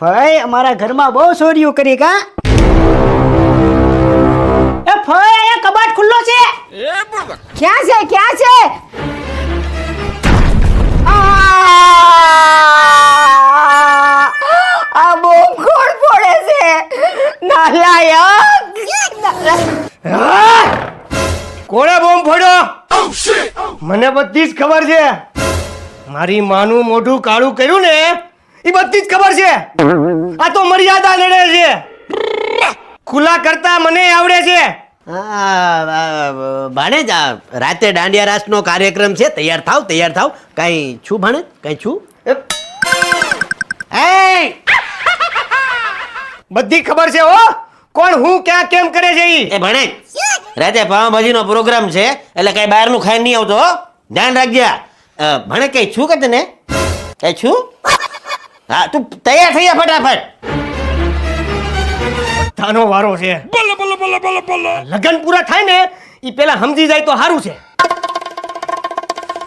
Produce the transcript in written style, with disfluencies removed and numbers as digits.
ભાઈ અમારા ઘરમાં બહુ ચોરીઓ કરી કા એ ભાઈ અહીંયા કબાટ ખુલ્લો છે ક્યાં છે આ બોમ્બ કોણ ફોડે છે નાલાયક કોણે બોમ્બ ફોડ્યો? મને બધી જ ખબર છે. મારી માનું મોઢું કાળું કર્યું ને એ બધી જ ખબર છે. આ તો મર્યાદા નડે છે. ખુલ્લા કરતા મને આવડે છે. ભાણેજ રાતે દાંડિયા રાસનો કાર્યક્રમ છે. તૈયાર થાવ કઈ છું ભાણેજ કઈ છું એ બધી ખબર છે હો કોણ હું ક્યાં કેમ કરે છે ઈ. એ ભાણેજ રાતે પાવભાજીનો પ્રોગ્રામ છે એટલે કઈ બહારનું ખાઈ નહીં આવતો હો. ધ્યાન રાખજે. ભાણેજ કઈ છું કે તને કઈ છું? હા તું તૈયાર થઈ જા ફટાફટ. તાનો વારો છે. લગન પૂરા થાય ને ઈ પેલા સમજી જાય તો સારું છે.